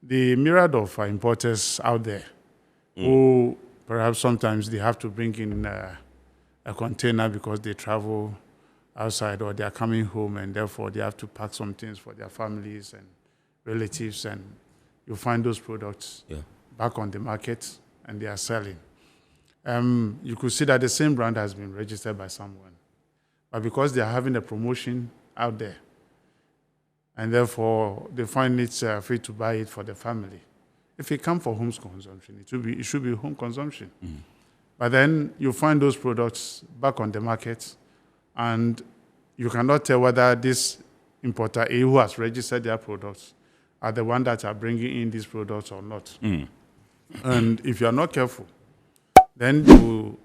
the myriad of importers out there who perhaps sometimes they have to bring in a container because they travel outside or they are coming home and therefore they have to pack some things for their families and relatives, and you find those products back on the market and they are selling. You could see that the same brand has been registered by someone, but because they are having a promotion out there, and therefore they find it free to buy it for the family. If it comes for home consumption, it should be home consumption. But then you find those products back on the market, and you cannot tell whether this importer A who has registered their products are the ones that are bringing in these products or not. And if you are not careful, then the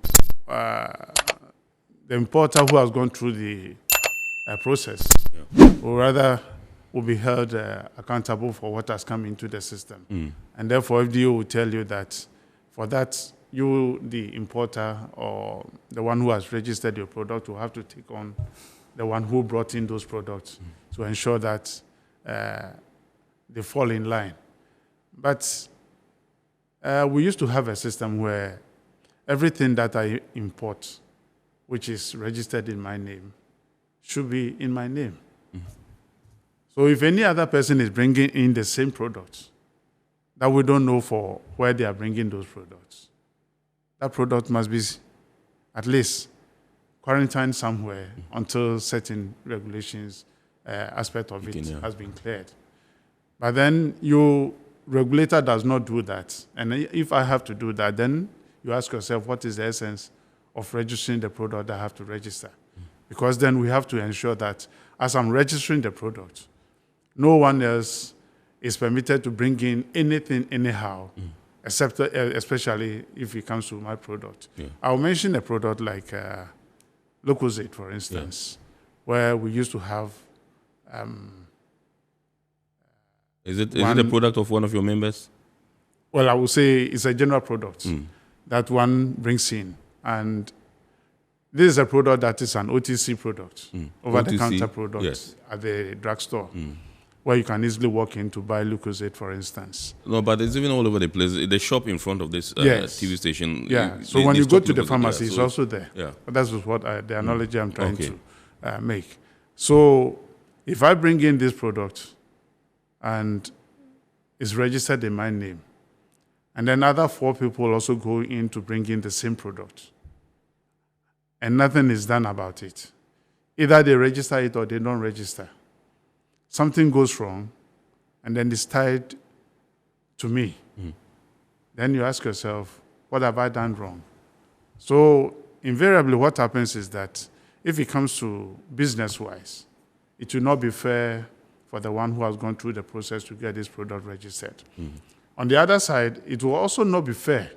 importer who has gone through the process will rather will be held accountable for what has come into the system. And therefore, FDO will tell you that for that, you, the importer or the one who has registered your product, will have to take on the one who brought in those products to ensure that they fall in line. But we used to have a system where everything that I import, which is registered in my name, should be in my name. So if any other person is bringing in the same products that we don't know for where they are bringing those products, that product must be at least quarantined somewhere until certain regulations aspect of it has been cleared. But then your regulator does not do that. And if I have to do that, then you ask yourself, what is the essence of registering the product that I have to register? Because then we have to ensure that as I'm registering the product, no one else is permitted to bring in anything anyhow, except especially if it comes to my product. I'll mention a product like Lucozade, for instance, where we used to have. Is it a product of one of your members? Well, I would say it's a general product that one brings in, and this is a product that is an OTC product, over-the-counter product at the drugstore, where you can easily walk in to buy Lucozade, for instance. No, but it's even all over the place. The shop in front of this TV station. So when you go to the pharmacy, it's also there. That's what the analogy I'm trying to make. So if I bring in this product and it's registered in my name, and then other 4 people also go in to bring in the same product, and nothing is done about it, either they register it or they don't register, something goes wrong, and then it's tied to me. Then you ask yourself, what have I done wrong? So invariably what happens is that if it comes to business-wise, it will not be fair for the one who has gone through the process to get this product registered. On the other side, it will also not be fair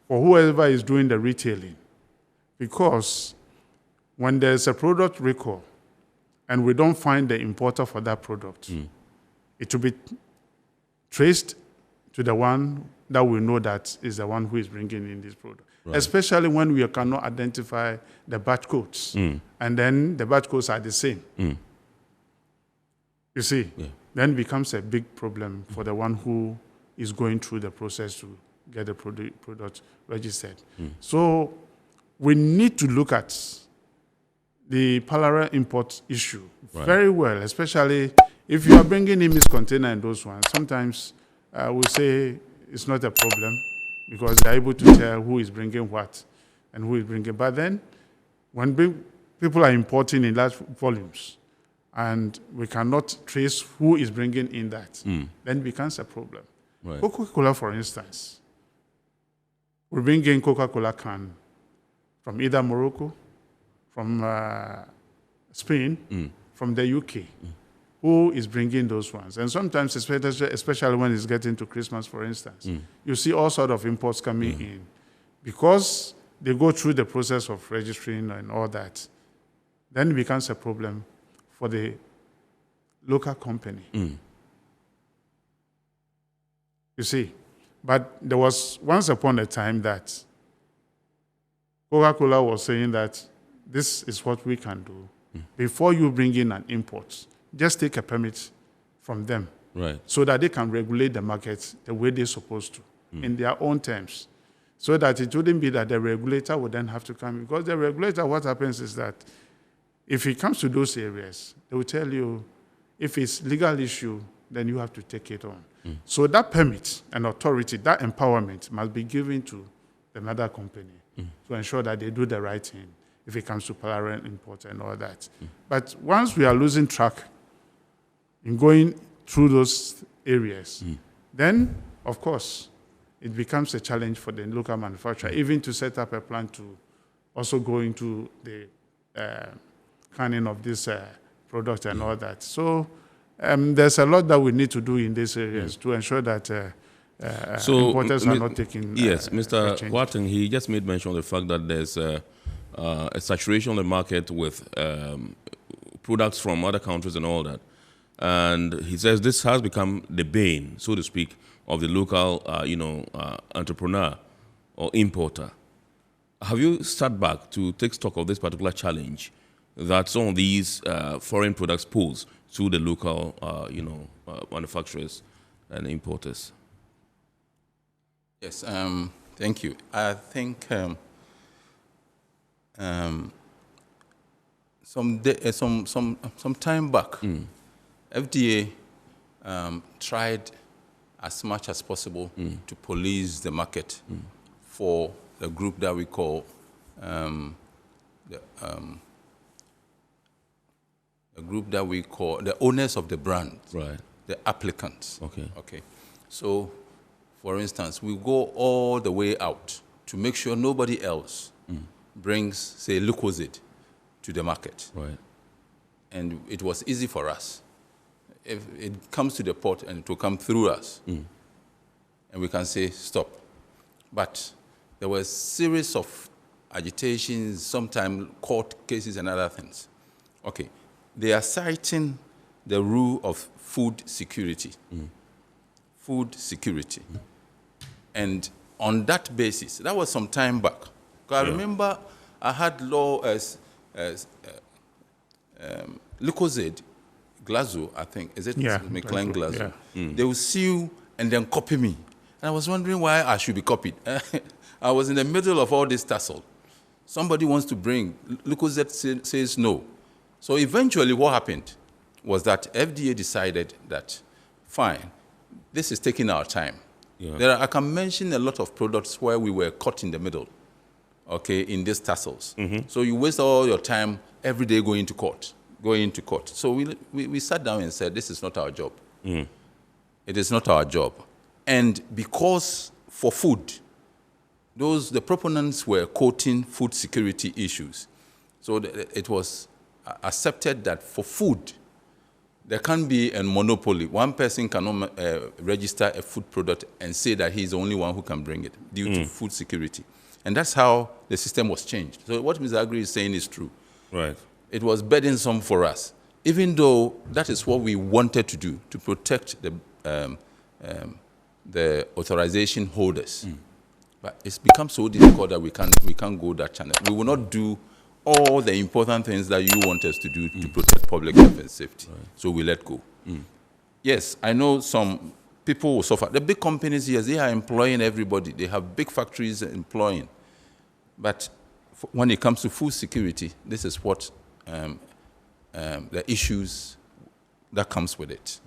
for whoever is doing the retailing, because when there's a product recall and we don't find the importer for that product, it will be traced to the one that we know that is the one who is bringing in this product. Especially when we cannot identify the batch codes, and then the batch codes are the same. You see, then it becomes a big problem for the one who is going through the process to get the product registered. So we need to look at the parallel import issue very well, especially if you are bringing in this container and those ones. Sometimes we say it's not a problem because they're able to tell who is bringing what and who is bringing. But then when people are importing in large volumes and we cannot trace who is bringing in that, then it becomes a problem. Coca-Cola, for instance, we bring in Coca-Cola can from either Morocco, from Spain, from the UK. Who is bringing those ones? And sometimes, especially when it's getting to Christmas, for instance, you see all sorts of imports coming in. Because they go through the process of registering and all that, then it becomes a problem for the local company. You see, but there was once upon a time that Coca-Cola was saying that this is what we can do. Before you bring in an import, just take a permit from them Right. so that they can regulate the markets the way they're supposed to, in their own terms, so that it wouldn't be that the regulator would then have to come in. Because the regulator, what happens is that if it comes to those areas, they will tell you, if it's legal issue, then you have to take it on. So that permit and authority, that empowerment must be given to the mother company to ensure that they do the right thing if it comes to parallel import and all that. But once we are losing track in going through those areas, then, of course, it becomes a challenge for the local manufacturer, even to set up a plan to also go into the canning of this product and all that. So there's a lot that we need to do in these areas to ensure that importers are not taking. Yes, Mr. Watton, he just made mention of the fact that there's a saturation on the market with products from other countries and all that. And he says this has become the bane, so to speak, of the local, entrepreneur or importer. Have you sat back to take stock of this particular challenge that some of these foreign products pose to the local, manufacturers and importers? Yes, thank you. I think some time back, FDA tried as much as possible to police the market for the group that we call the owners of the brand, Right. the applicants. Okay. Okay. So, for instance, we go all the way out to make sure nobody else brings, say, Lucozade to the market. Right. And it was easy for us. If it comes to the port and it will come through us, and we can say, stop. But there were a series of agitations, sometimes court cases and other things. Okay. They are citing the rule of food security. Food security. And on that basis, that was some time back. I remember I had law as Lucozade, Glasgow, I think. Is it McLean Glasgow? Yeah. They will sue and then copy me. And I was wondering why I should be copied. I was in the middle of all this tussle. Somebody wants to bring, Lucozade says no. So eventually what happened was that FDA decided that, fine, this is taking our time. I can mention a lot of products where we were caught in the middle, okay, in these tussles. So you waste all your time every day going to court. So we sat down and said, this is not our job. It is not our job. And because for food, the proponents were quoting food security issues. So it was accepted that for food, there can be a monopoly. One person cannot register a food product and say that he's the only one who can bring it due to food security. And that's how the system was changed. So what Mr. Agri is saying is true. Right. It was burdensome for us, even though that is what we wanted to do, to protect the authorization holders. But it's become so difficult that we can't go that channel. We will not do all the important things that you want us to do to protect public health and safety. Right. So we let go. Yes, I know some people will suffer. The big companies, yes, they are employing everybody. They have big factories employing. But when it comes to food security, this is what the issues that comes with it.